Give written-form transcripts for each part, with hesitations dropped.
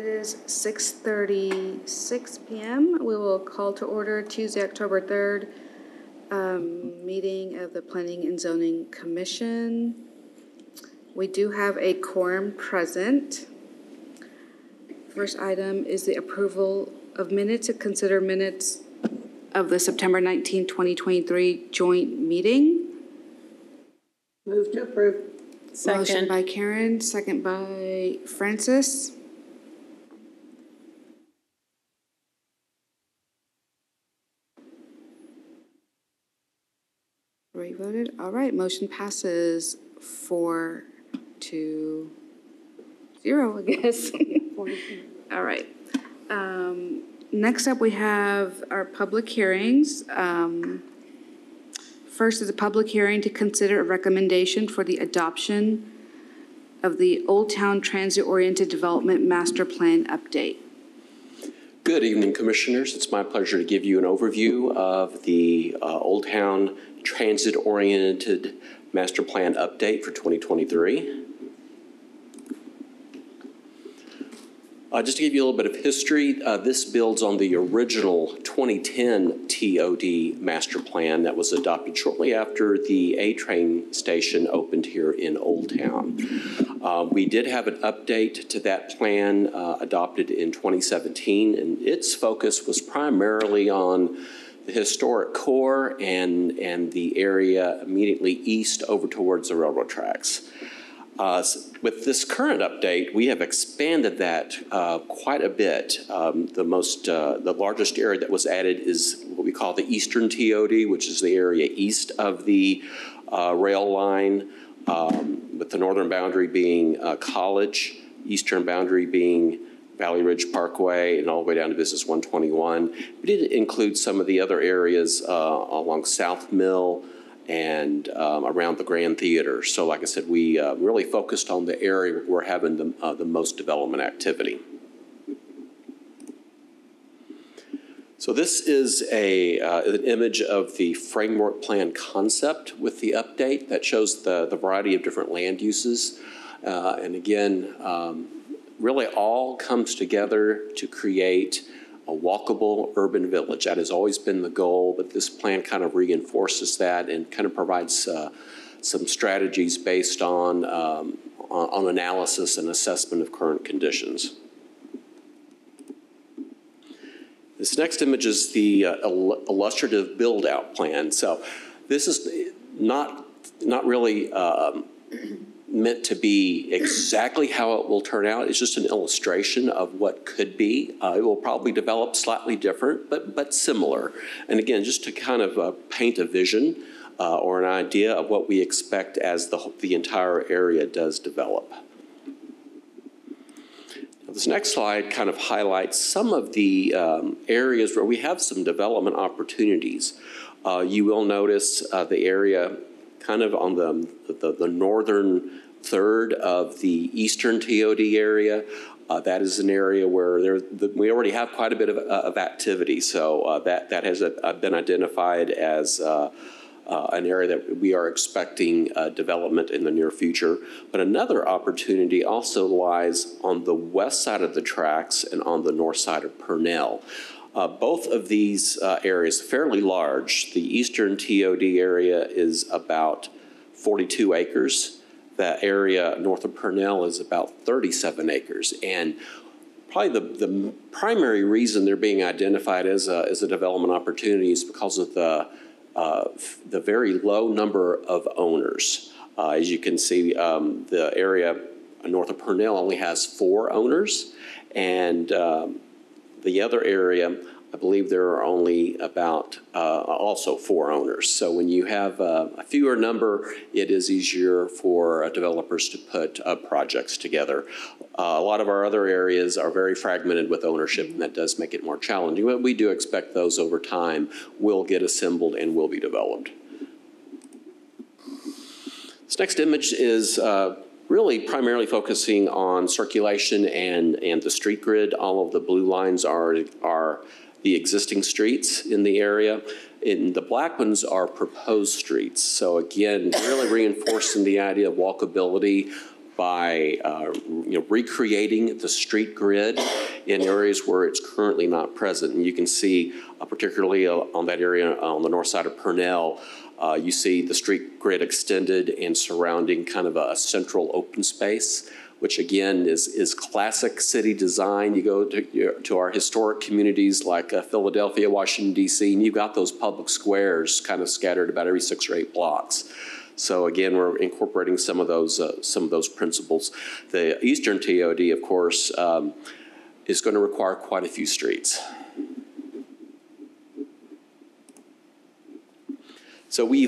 It is 6:36 p.m. We will call to order Tuesday, October 3rd, meeting of the Planning and Zoning Commission. We do have a quorum present. First item is the approval of minutes to consider minutes of the September 19, 2023 joint meeting. Move to approve. Second. Motion by Karen, second by Francis. Everybody voted? All right, motion passes 4-0, I guess. All right. Next up, we have our public hearings. First is a public hearing to consider a recommendation for the adoption of the Old Town Transit-Oriented Development Master Plan update. Good evening, Commissioners. It's my pleasure to give you an overview of the Old Town Transit-Oriented Master Plan update for 2023. Just to give you a little bit of history, this builds on the original 2010 TOD master plan that was adopted shortly after the A-Train station opened here in Old Town. We did have an update to that plan adopted in 2017, and its focus was primarily on the historic core and the area immediately east over towards the railroad tracks. With this current update, we have expanded that quite a bit. The largest area that was added is what we call the Eastern TOD, which is the area east of the rail line, with the northern boundary being College, eastern boundary being Valley Ridge Parkway, and all the way down to Business 121. We did include some of the other areas along South Mill and around the Grand Theater. So like I said, we really focused on the area where we're having the most development activity. So this is an image of the framework plan concept with the update that shows the variety of different land uses. And again, really all comes together to create a walkable urban village. That has always been the goal, but this plan kind of reinforces that and kind of provides some strategies based on analysis and assessment of current conditions. This next image is the illustrative build-out plan. So this is not really meant to be exactly how it will turn out. It's just an illustration of what could be. It will probably develop slightly different, but similar. And again, just to kind of paint a vision or an idea of what we expect as the entire area does develop. Now, this next slide kind of highlights some of the areas where we have some development opportunities. You will notice the area kind of on the northern third of the eastern TOD area. That is an area where we already have quite a bit of activity. So that has been identified as an area that we are expecting development in the near future. But another opportunity also lies on the west side of the tracks and on the north side of Purnell. Both of these areas are fairly large. The eastern TOD area is about 42 acres. The area north of Purnell is about 37 acres. And probably the primary reason they're being identified as a development opportunity is because of the very low number of owners. As you can see, the area north of Purnell only has 4 owners, and the other area, I believe there are only about also 4 owners. So when you have a fewer number, it is easier for developers to put projects together. A lot of our other areas are very fragmented with ownership, and that does make it more challenging. But we do expect those over time will get assembled and will be developed. This next image is really primarily focusing on circulation and the street grid. All of the blue lines are the existing streets in the area. And the black ones are proposed streets. So again, really reinforcing the idea of walkability by recreating the street grid in areas where it's currently not present. And you can see, particularly on that area on the north side of Purnell, you see the street grid extended and surrounding kind of a central open space, which again is classic city design. You go to our historic communities like Philadelphia, Washington, D.C., and you've got those public squares kind of scattered about every 6 or 8 blocks. So again, we're incorporating some of those principles. The Eastern TOD, of course, is going to require quite a few streets. So we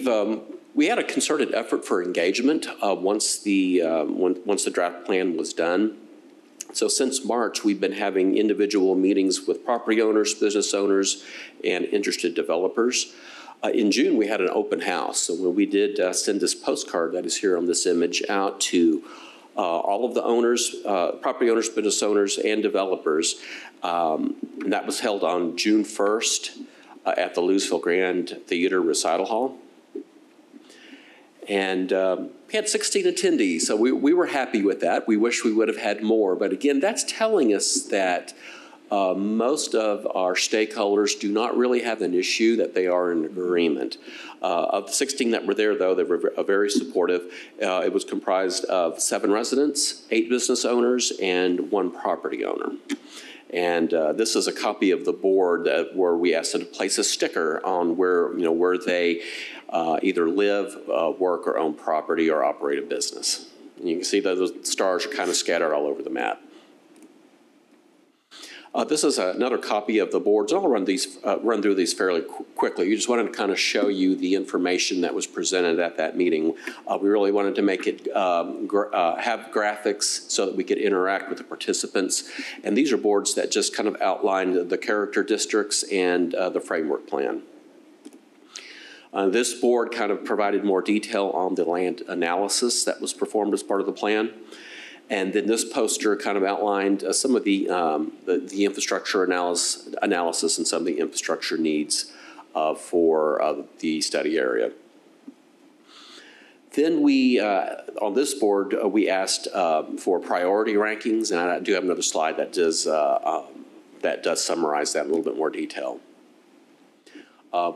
had a concerted effort for engagement once the draft plan was done. So since March, we've been having individual meetings with property owners, business owners, and interested developers. In June, we had an open house. So when we did send this postcard that is here on this image out to all of the owners, property owners, business owners, and developers, and that was held on June 1st at the Lewisville Grand Theater Recital Hall. And we had 16 attendees, so we were happy with that. We wish we would have had more, but again, that's telling us that most of our stakeholders do not really have an issue, that they are in agreement. Of the 16 that were there, though, they were very supportive. It was comprised of 7 residents, 8 business owners, and 1 property owner. And this is a copy of the board where we asked them to place a sticker on where they either live, work, or own property or operate a business. And you can see that the stars are kind of scattered all over the map. This is another copy of the boards. I'll run through these fairly quickly. You just wanted to kind of show you the information that was presented at that meeting. We really wanted to make it have graphics so that we could interact with the participants. And these are boards that just kind of outlined the character districts and the framework plan. This board kind of provided more detail on the land analysis that was performed as part of the plan. And then this poster kind of outlined some of the infrastructure analysis and some of the infrastructure needs for the study area. Then we, on this board, we asked for priority rankings, and I do have another slide that does summarize that in a little bit more detail.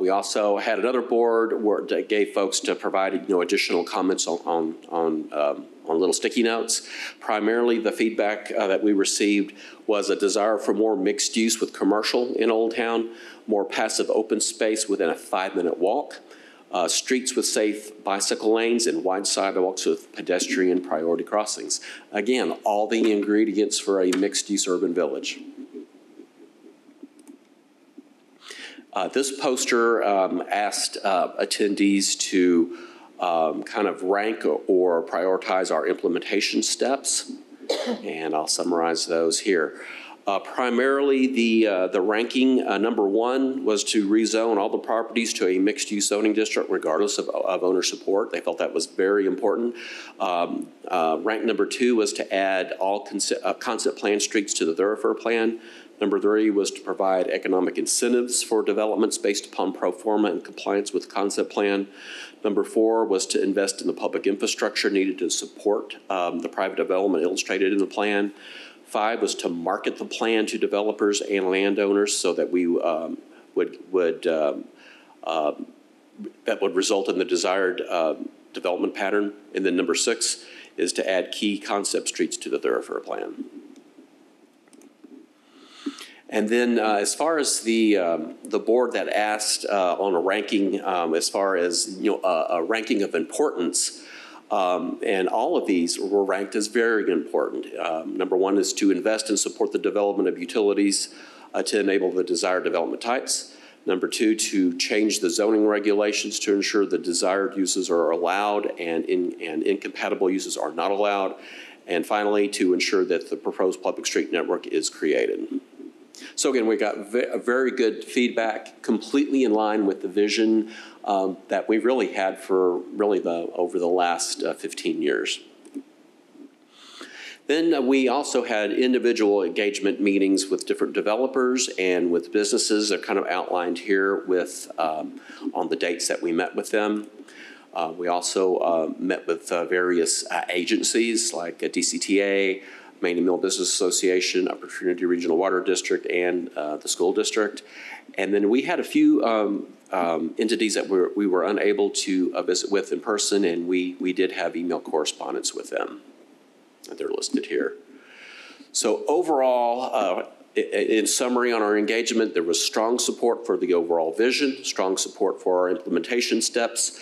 We also had another board that gave folks to provide additional comments on little sticky notes. Primarily, the feedback that we received was a desire for more mixed use with commercial in Old Town, more passive open space within a 5-minute walk, streets with safe bicycle lanes, and wide sidewalks with pedestrian priority crossings. Again, all the ingredients for a mixed use urban village. This poster asked attendees to kind of rank or prioritize our implementation steps, and I'll summarize those here. Primarily, the ranking, number 1 was to rezone all the properties to a mixed-use zoning district regardless of owner support. They felt that was very important. Rank number 2 was to add all concept plan streets to the thoroughfare plan. Number 3 was to provide economic incentives for developments based upon pro forma and compliance with the concept plan. Number 4 was to invest in the public infrastructure needed to support the private development illustrated in the plan. 5 was to market the plan to developers and landowners so that we that would result in the desired development pattern. And then number 6 is to add key concept streets to the thoroughfare plan. And then as far as the board that asked on a ranking, as far as a ranking of importance, and all of these were ranked as very important. Number 1 is to invest and support the development of utilities to enable the desired development types. Number 2, to change the zoning regulations to ensure the desired uses are allowed and incompatible uses are not allowed. And finally, to ensure that the proposed public street network is created. So again, we got very good feedback, completely in line with the vision that we've really had for over the last 15 years. Then we also had individual engagement meetings with different developers and with businesses that are kind of outlined here with on the dates that we met with them. We also met with various agencies like DCTA, Maine and Mill Business Association, Upper Trinity Regional Water District, and the school district. And then we had a few entities that we were unable to visit with in person, and we did have email correspondence with them. They're listed here. So overall, in summary on our engagement, there was strong support for the overall vision, strong support for our implementation steps,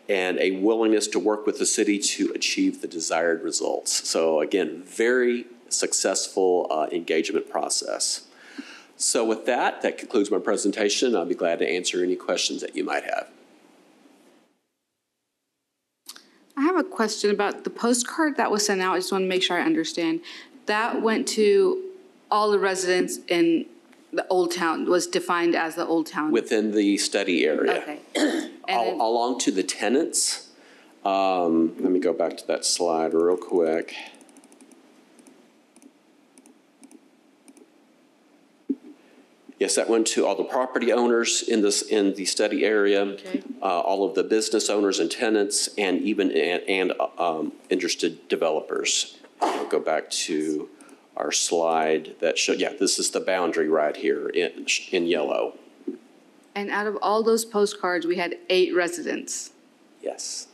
and a willingness to work with the city to achieve the desired results. So again, very successful engagement process. So with that concludes my presentation. I'll be glad to answer any questions that you might have. I have a question about the postcard that was sent out. I just want to make sure I understand. That went to all the residents in the Old Town, was defined as the Old Town. Within the study area. Okay. Along to the tenants. Let me go back to that slide real quick. Yes, that went to all the property owners in the study area, okay. All of the business owners and tenants, and even interested developers. I'll go back to our slide that showed. Yeah, this is the boundary right here in yellow. And out of all those postcards, we had 8 residents. Yes.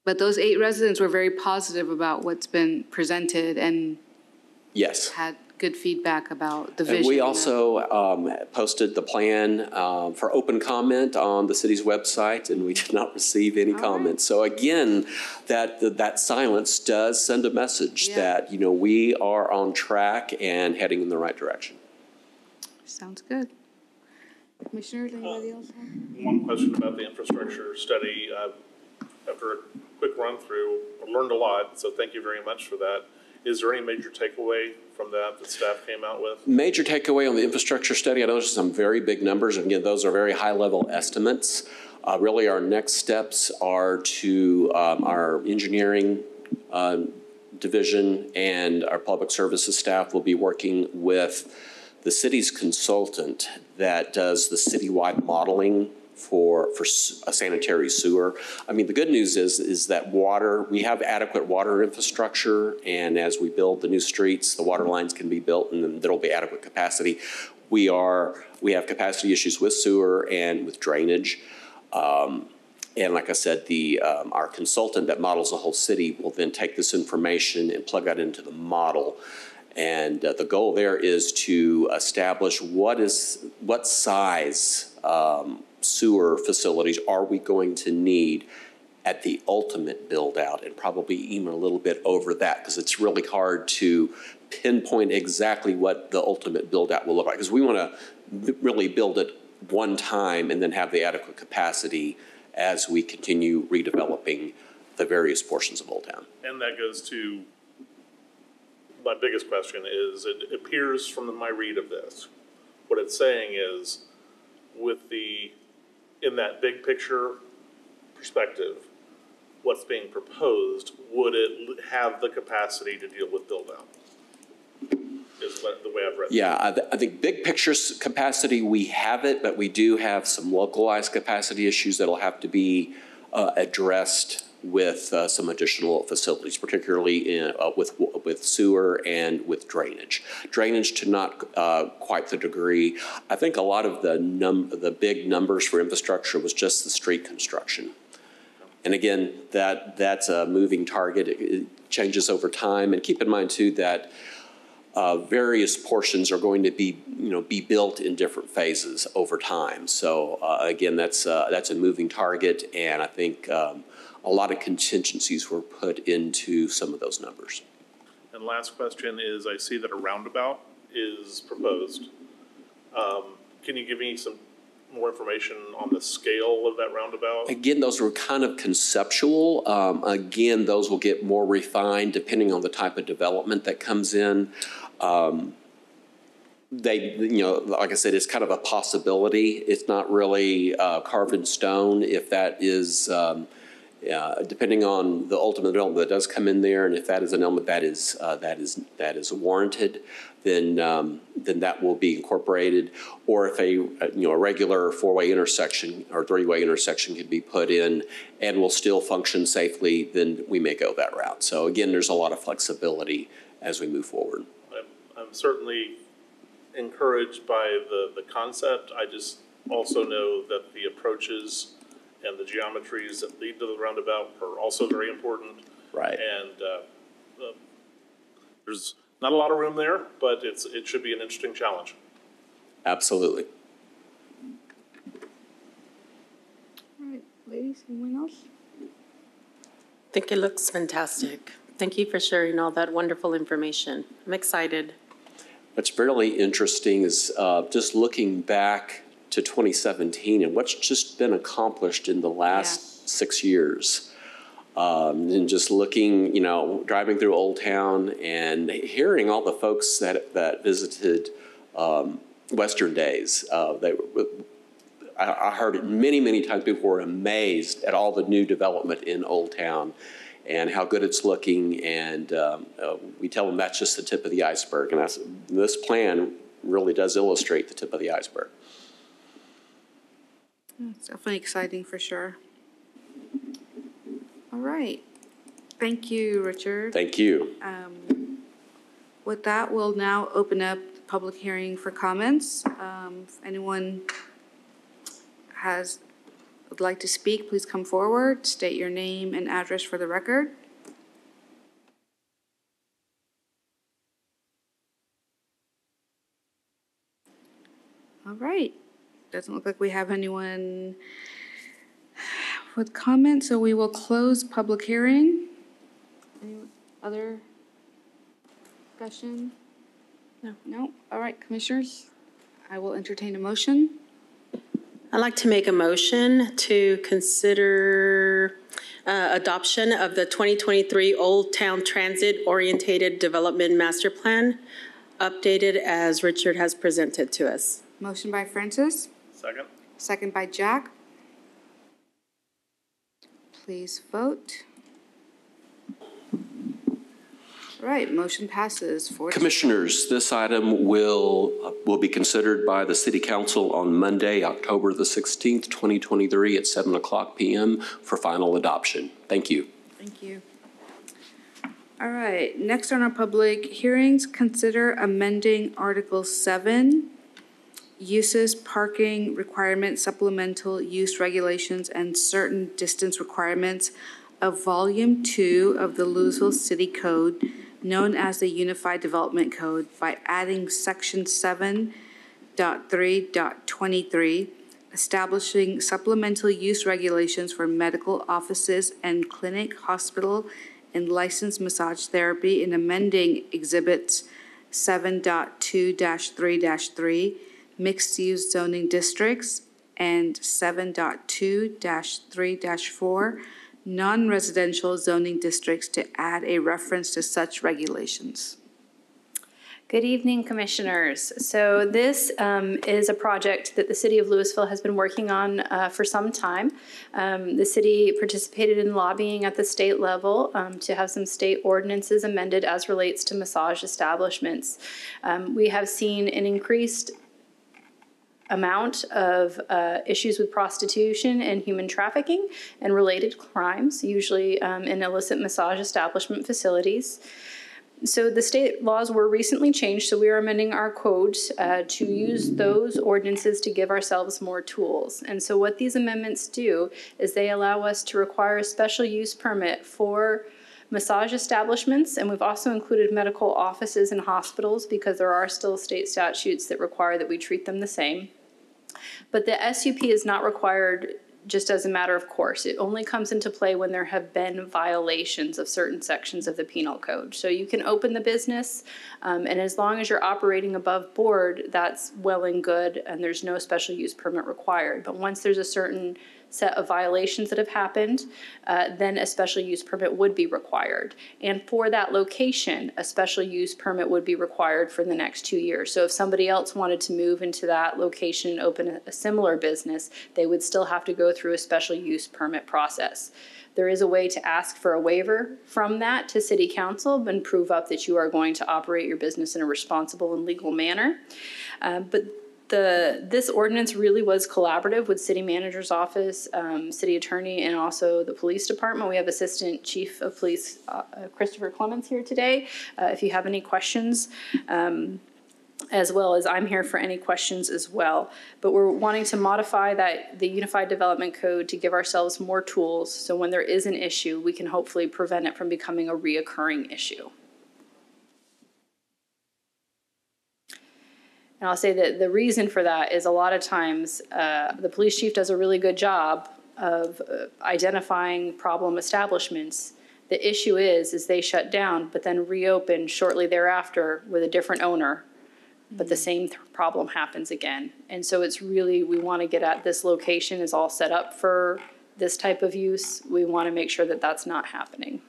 But those 8 residents were very positive about what's been presented and yes, had good feedback about the vision. And we also posted the plan for open comment on the city's website, and we did not receive any comments. Right. So again, that silence does send a message that we are on track and heading in the right direction. Sounds good. Commissioners, anybody else have? One question about the infrastructure study. After a quick run through, I learned a lot, so thank you very much for that. Is there any major takeaway from that staff came out with? Major takeaway on the infrastructure study, I noticed some very big numbers. And again, those are very high-level estimates. Really, our next steps are to our engineering division and our public services staff will be working with the city's consultant that does the citywide modeling for a sanitary sewer. I mean, the good news is that we have adequate water infrastructure, and as we build the new streets, the water lines can be built and then there'll be adequate capacity. We have capacity issues with sewer and with drainage. And like I said, our consultant that models the whole city will then take this information and plug that into the model. And the goal there is to establish what size sewer facilities are we going to need at the ultimate build out, and probably even a little bit over that, because it's really hard to pinpoint exactly what the ultimate build out will look like, because we want to really build it one time and then have the adequate capacity as we continue redeveloping the various portions of Old Town. And that goes to my biggest question is, it appears from my read of this, what it's saying is, in that big picture perspective, what's being proposed, would it have the capacity to deal with build out? Is the way I've read it. Yeah, I think big picture capacity, we have it, but we do have some localized capacity issues that'll have to be addressed with some additional facilities, particularly with sewer and with drainage. Drainage to not quite the degree. I think a lot of the big numbers for infrastructure was just the street construction. And again, that's a moving target. It changes over time. And keep in mind too that various portions are going to be built in different phases over time. So again, that's a moving target, and I think a lot of contingencies were put into some of those numbers. And last question is, I see that a roundabout is proposed. Can you give me some more information on the scale of that roundabout? Again, those were kind of conceptual. Again, those will get more refined depending on the type of development that comes in. Like I said, it's kind of a possibility. It's not really carved in stone if that is depending on the ultimate development that does come in there, and if that is an element that is warranted, then that will be incorporated. Or if a regular four-way intersection or three-way intersection could be put in and will still function safely, then we may go that route. So again, there's a lot of flexibility as we move forward. I'm certainly encouraged by the concept. I just also know that the approaches and the geometries that lead to the roundabout are also very important. Right. And there's not a lot of room there, but it should be an interesting challenge. Absolutely. All right, ladies, anyone else? I think it looks fantastic. Thank you for sharing all that wonderful information. I'm excited. What's really interesting is just looking back to 2017 and what's just been accomplished in the last 6 years. And just looking, driving through Old Town and hearing all the folks that visited Western Days. I heard it many, many times. People were amazed at all the new development in Old Town and how good it's looking. And we tell them that's just the tip of the iceberg. And this plan really does illustrate the tip of the iceberg. It's definitely exciting for sure. All right. Thank you, Richard. Thank you. With that, we'll now open up the public hearing for comments. If anyone would like to speak, please come forward, state your name and address for the record. All right. Doesn't look like we have anyone with comments, so we will close public hearing. Any other discussion? No. No? All right, commissioners, I will entertain a motion. I'd like to make a motion to consider adoption of the 2023 Old Town Transit Orientated Development Master Plan, updated as Richard has presented to us. Motion by Francis. Second. Second by Jack. Please vote. All right, motion passes. Commissioners, this item will be considered by the City Council on Monday, October the 16th, 2023 at 7:00 p.m. for final adoption. Thank you. Thank you. All right, next on our public hearings, consider amending Article 7, uses, parking requirements, supplemental use regulations, and certain distance requirements of Volume 2 of the Lewisville City Code, known as the Unified Development Code, by adding Section 7.3.23, establishing supplemental use regulations for medical offices and clinic, hospital, and licensed massage therapy, and amending Exhibits 7.2-3-3, mixed-use zoning districts, and 7.2-3-4, non-residential zoning districts, to add a reference to such regulations. Good evening, Commissioners. So this is a project that the City of Lewisville has been working on for some time. The city participated in lobbying at the state level to have some state ordinances amended as relates to massage establishments. We have seen an increased amount of issues with prostitution and human trafficking and related crimes, usually in illicit massage establishment facilities. So the state laws were recently changed, so we are amending our code to use those ordinances to give ourselves more tools. And so what these amendments do is they allow us to require a special use permit for massage establishments, and we've also included medical offices and hospitals because there are still state statutes that require that we treat them the same. But the SUP is not required just as a matter of course. It only comes into play when there have been violations of certain sections of the penal code. So you can open the business, and as long as you're operating above board, that's well and good, and there's no special use permit required. But once there's a certain set of violations that have happened, then a special use permit would be required. And for that location, a special use permit would be required for the next 2 years. So if somebody else wanted to move into that location and open a similar business, they would still have to go through a special use permit process. There is a way to ask for a waiver from that to City Council and prove up that you are going to operate your business in a responsible and legal manner. But this ordinance really was collaborative with City Manager's Office, City Attorney, and also the Police Department. We have Assistant Chief of Police Christopher Clements here today. If you have any questions, as well as I'm here for any questions as well. But we're wanting to modify the Unified Development Code to give ourselves more tools so when there is an issue, we can hopefully prevent it from becoming a reoccurring issue. And I'll say that the reason for that is a lot of times the police chief does a really good job of identifying problem establishments. The issue is they shut down, but then reopen shortly thereafter with a different owner. But the same problem happens again. And so it's really, we want to get at this location is all set up for this type of use. We want to make sure that that's not happening.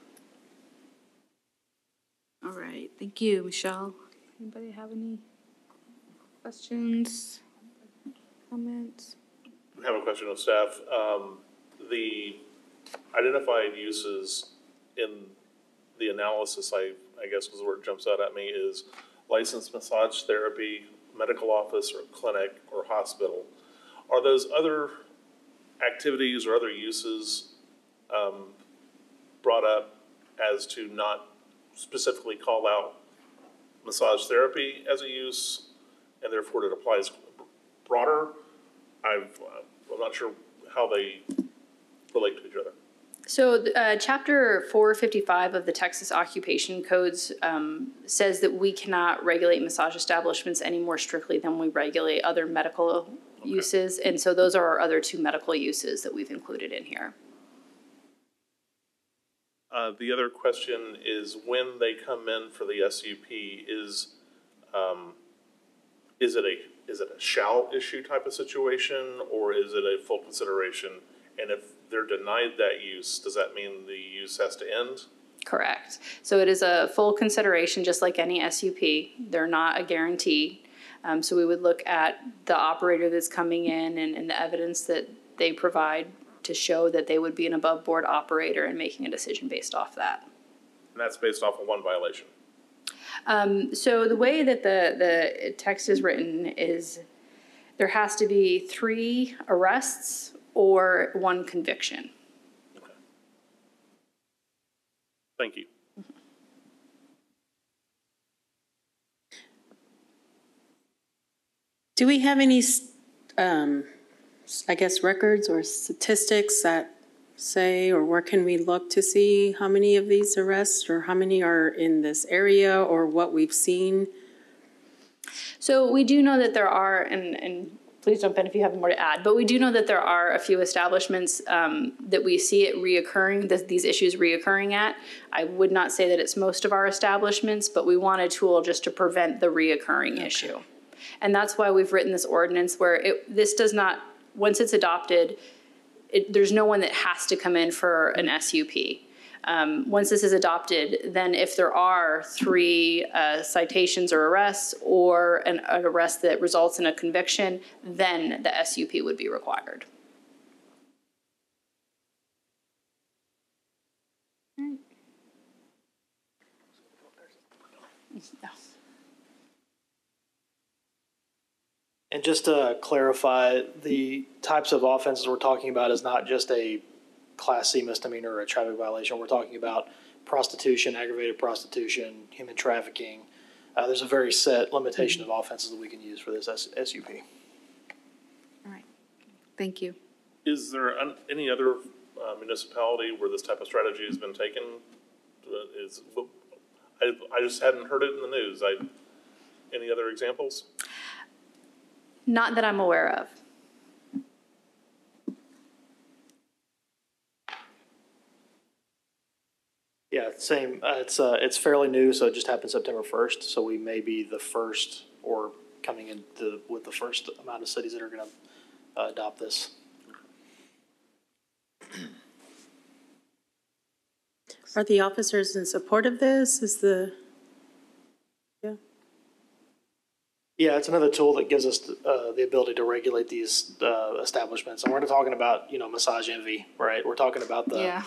All right, thank you, Michelle. Anybody have any questions, comments? I have a question of staff. The identified uses in the analysis, I guess was the word jumps out at me, is licensed massage therapy, medical office or clinic or hospital. Are those other activities or other uses brought up as to not specifically call out massage therapy as a use and therefore it applies broader? I'm not sure how they relate to each other. So Chapter 455 of the Texas Occupation Codes says that we cannot regulate massage establishments any more strictly than we regulate other medical uses. And so those are our other two medical uses that we've included in here. The other question is when they come in for the SUP, is it a shall issue type of situation or is it a full consideration? And if they're denied that use, does that mean the use has to end? Correct. So it is a full consideration, just like any SUP. They're not a guarantee. So we would look at the operator that's coming in and the evidence that they provide to show that they would be an above board operator and making a decision based off that. And that's based off of one violation? So the way that the text is written is there has to be 3 arrests or 1 conviction. Okay. Thank you. Do we have any, I guess, records or statistics that say, or where can we look to see how many of these arrests or how many are in this area or what we've seen? So we do know that there are, and please jump in if you have more to add, but we do know that there are a few establishments that we see it reoccurring, these issues reoccurring at. I would not say that it's most of our establishments, but we want a tool just to prevent the reoccurring issue. And that's why we've written this ordinance where this does not, once it's adopted, there's no one that has to come in for an SUP. Once this is adopted, then if there are 3 citations or arrests or an arrest that results in a conviction, then the SUP would be required. No. And just to clarify, the types of offenses we're talking about is not just a Class C misdemeanor or a traffic violation. We're talking about prostitution, aggravated prostitution, human trafficking. There's a very set limitation of offenses that we can use for this SUP. All right, thank you. Is there any other municipality where this type of strategy has been taken? I just hadn't heard it in the news. Any other examples? Not that I'm aware of. Yeah, same. It's fairly new, so it just happened September 1st. So we may be the first or coming in with the first amount of cities that are going to adopt this. Are the officers in support of this? Yeah, it's another tool that gives us the ability to regulate these establishments. And we're not talking about, Massage Envy, right? We're talking about the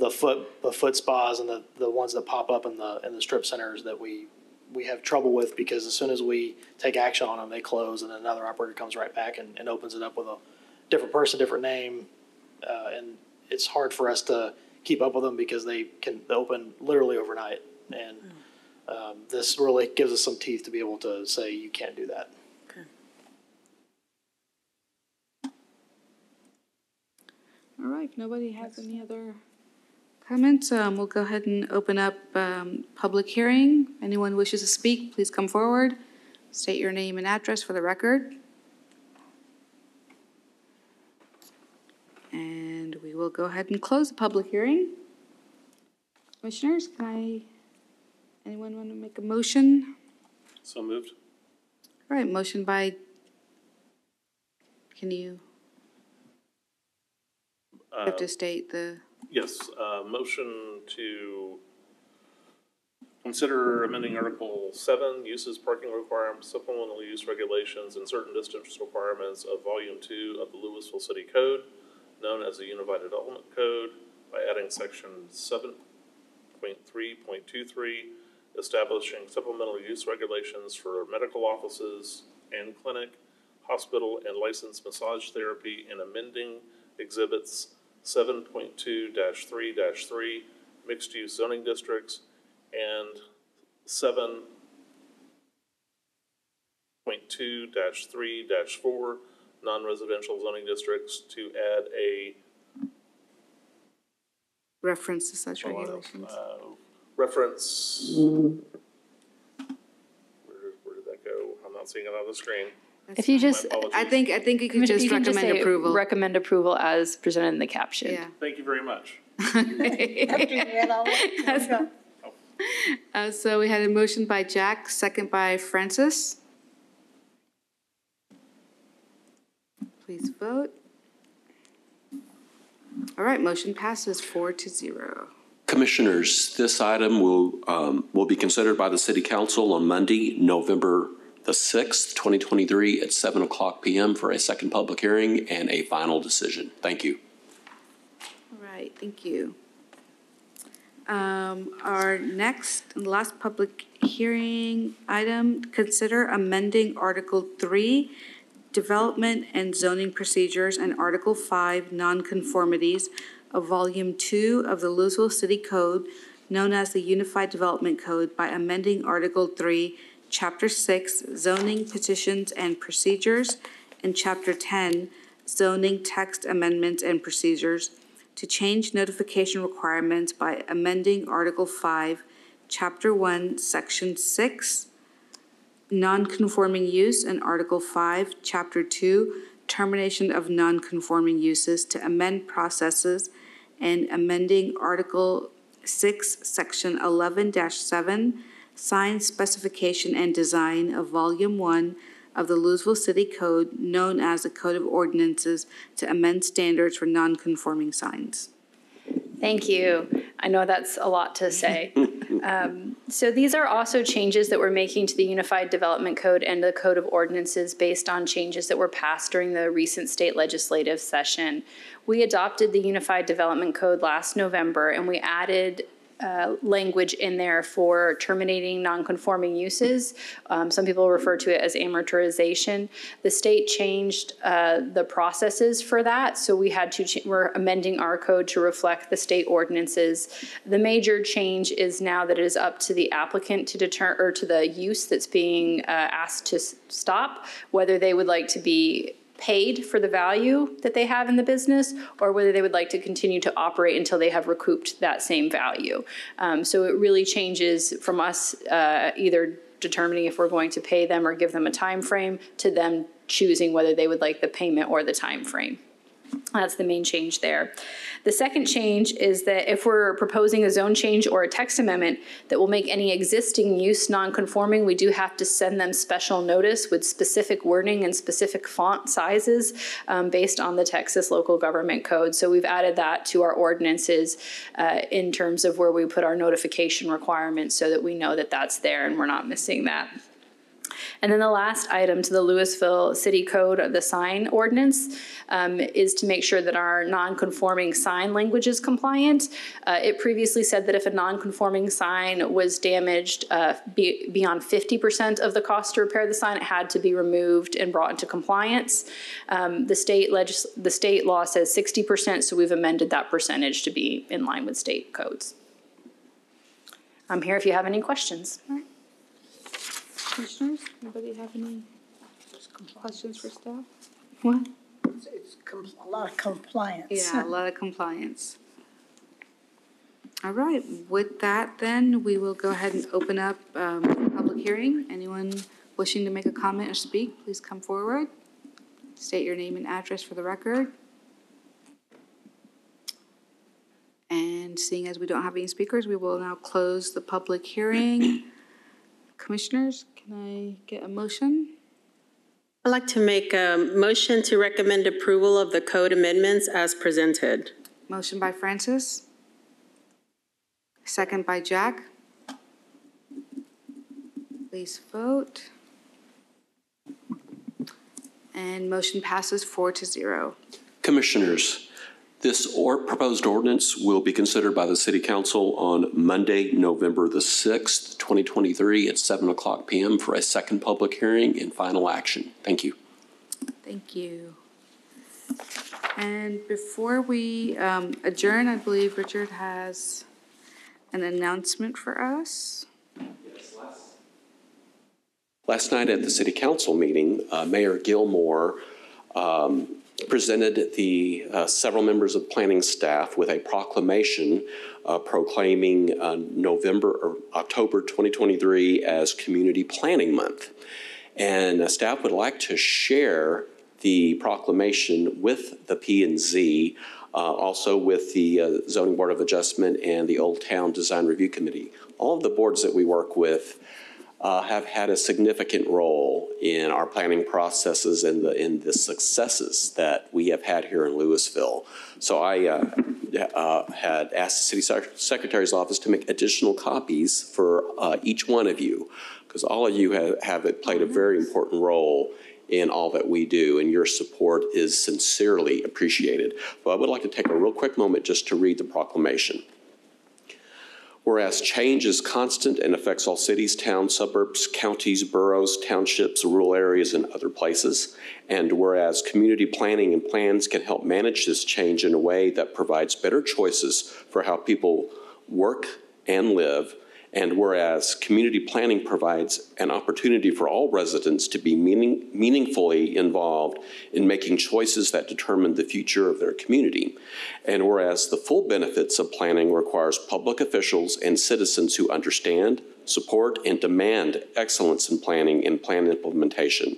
foot spas and the ones that pop up in the strip centers that we have trouble with, because as soon as we take action on them, they close, and another operator comes right back and opens it up with a different person, different name. And it's hard for us to keep up with them because they can open literally overnight. And this really gives us some teeth to be able to say you can't do that. Okay. All right, if nobody has any other comments, we'll go ahead and open up public hearing. Anyone wishes to speak, please come forward. State your name and address for the record. And we will go ahead and close the public hearing. Commissioners, anyone want to make a motion? So moved. All right, motion by, you have to state the, Yes, motion to consider amending Article 7, uses, parking requirements, supplemental use regulations, and certain distance requirements of Volume 2 of the Lewisville City Code, known as the Unified Development Code, by adding Section 7.3.23, establishing supplemental use regulations for medical offices and clinic, hospital, and licensed massage therapy, and amending Exhibits 7.2-3-3, mixed-use zoning districts, and 7.2-3-4, non-residential zoning districts, to add a reference to such regulations. Reference. Where did that go? I'm not seeing it on the screen. If you just, I think you could just you can just recommend say approval. recommend approval as presented in the caption. Yeah. Thank you very much. After you read all that, So we had a motion by Jack, second by Francis. Please vote. All right, motion passes 4-0. Commissioners, this item will be considered by the City Council on Monday, November the 6th, 2023 at 7:00 p.m. for a second public hearing and a final decision. Thank you. All right, thank you. Our next and last public hearing item, consider amending Article 3, Development and Zoning Procedures, and Article 5, Nonconformities of Volume 2 of the Lewisville City Code, known as the Unified Development Code, by amending Article 3, Chapter 6, Zoning Petitions and Procedures, and Chapter 10, Zoning Text Amendments and Procedures, to change notification requirements by amending Article 5, Chapter 1, Section 6, non-conforming use, and Article 5, Chapter 2, termination of non-conforming uses, to amend processes, and amending Article 6, Section 11-7, sign specification and design of Volume 1 of the Lewisville City Code, known as the Code of Ordinances, to amend standards for non-conforming signs. Thank you. I know that's a lot to say. So these are also changes that we're making to the Unified Development Code and the Code of Ordinances based on changes that were passed during the recent state legislative session. We adopted the Unified Development Code last November, and we added language in there for terminating nonconforming uses. Some people refer to it as amortization. The state changed the processes for that, so we had to. We're amending our code to reflect the state ordinances. The major change is now that it is up to the applicant to determine, or to the use that's being asked to stop, whether they would like to be paid for the value that they have in the business, or whether they would like to continue to operate until they have recouped that same value. So it really changes from us either determining if we're going to pay them or give them a time frame, to them choosing whether they would like the payment or the time frame. That's the main change there. The second change is that if we're proposing a zone change or a text amendment that will make any existing use non-conforming, we do have to send them special notice with specific wording and specific font sizes based on the Texas Local Government Code. So we've added that to our ordinances in terms of where we put our notification requirements so that we know that that's there and we're not missing that. And then the last item to the Lewisville City Code of the sign ordinance is to make sure that our non-conforming sign language is compliant. It previously said that if a non-conforming sign was damaged beyond 50% of the cost to repair the sign, it had to be removed and brought into compliance. The state law says 60%, so we've amended that percentage to be in line with state codes. I'm here if you have any questions. Commissioners, anybody have any questions for staff? What? It's a lot of compliance. Yeah, a lot of compliance. All right, with that then, we will go ahead and open up the public hearing. Anyone wishing to make a comment or speak, please come forward. State your name and address for the record. And seeing as we don't have any speakers, we will now close the public hearing. Commissioners, can I get a motion? I'd like to make a motion to recommend approval of the code amendments as presented. Motion by Francis. Second by Jack. Please vote. And motion passes 4-0. Commissioners, this proposed ordinance will be considered by the City Council on Monday, November the 6th, 2023 at 7:00 p.m. for a second public hearing and final action. Thank you. Thank you. And before we adjourn, I believe Richard has an announcement for us. Last night at the City Council meeting, Mayor Gilmore presented the several members of planning staff with a proclamation proclaiming October 2023 as Community Planning Month. And staff would like to share the proclamation with the P&Z, also with the Zoning Board of Adjustment and the Old Town Design Review Committee. All of the boards that we work with have had a significant role in our planning processes and in the successes that we have had here in Lewisville. So I had asked the City Secretary's office to make additional copies for each one of you, because all of you have played a very important role in all that we do, and your support is sincerely appreciated. But I would like to take a real quick moment just to read the proclamation. Whereas change is constant and affects all cities, towns, suburbs, counties, boroughs, townships, rural areas, and other places. And whereas community planning and plans can help manage this change in a way that provides better choices for how people work and live. And whereas community planning provides an opportunity for all residents to be meaningfully involved in making choices that determine the future of their community. And whereas the full benefits of planning requires public officials and citizens who understand, support, and demand excellence in planning and plan implementation.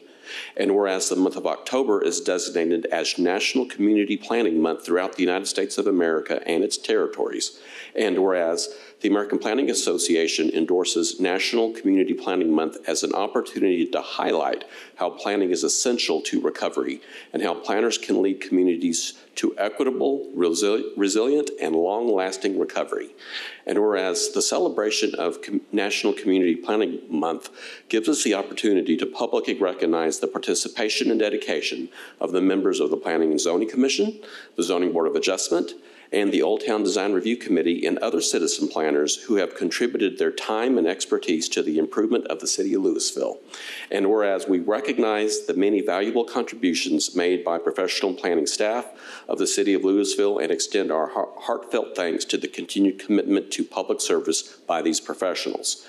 And whereas the month of October is designated as National Community Planning Month throughout the United States of America and its territories. And whereas the American Planning Association endorses National Community Planning Month as an opportunity to highlight how planning is essential to recovery and how planners can lead communities to equitable, resilient, and long-lasting recovery. And whereas the celebration of National Community Planning Month gives us the opportunity to publicly recognize the participation and dedication of the members of the Planning and Zoning Commission, the Zoning Board of Adjustment, and the Old Town Design Review Committee and other citizen planners who have contributed their time and expertise to the improvement of the city of Lewisville. And whereas we recognize the many valuable contributions made by professional planning staff of the city of Lewisville and extend our heartfelt thanks to the continued commitment to public service by these professionals.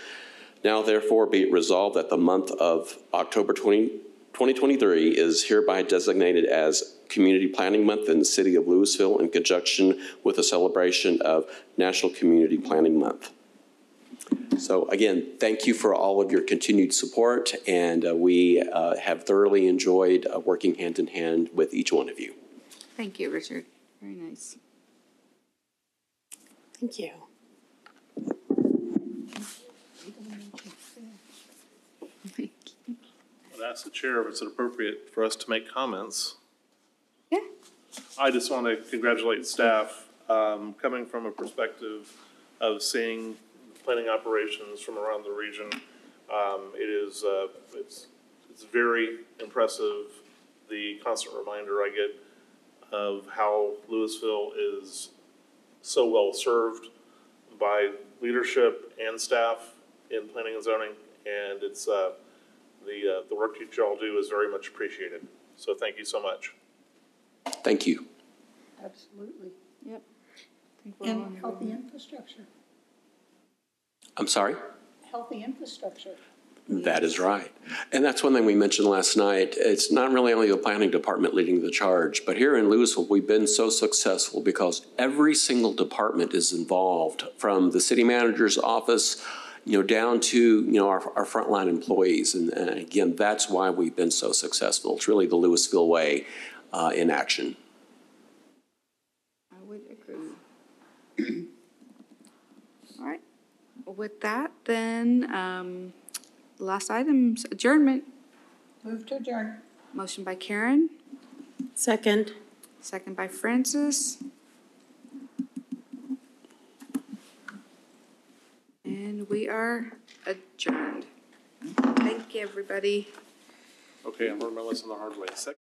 Now, therefore, be it resolved that the month of October 2023 is hereby designated as Community Planning Month in the city of Lewisville in conjunction with the celebration of National Community Planning Month. So again, thank you for all of your continued support, and we have thoroughly enjoyed working hand in hand with each one of you. Thank you, Richard. Very nice. Thank you. I'd ask the chair if it's appropriate for us to make comments. Yeah. I just want to congratulate staff, coming from a perspective of seeing planning operations from around the region. It's very impressive, the constant reminder I get of how Lewisville is so well served by leadership and staff in planning and zoning, and it's the work that y'all do is very much appreciated. So thank you so much. Thank you. Absolutely. Yep. And healthy infrastructure. I'm sorry? Healthy infrastructure. That is right. And that's one thing we mentioned last night. It's not really only the planning department leading the charge, but here in Lewisville, we've been so successful because every single department is involved, from the city manager's office, down to, our frontline employees. And again, that's why we've been so successful. It's really the Lewisville way in action. I would agree. All right. With that, then, last item's adjournment. Move to adjourn. Motion by Karen, Second. second by Francis. And we are adjourned. Thank you, everybody. Okay, I'm learning my lesson the hard way.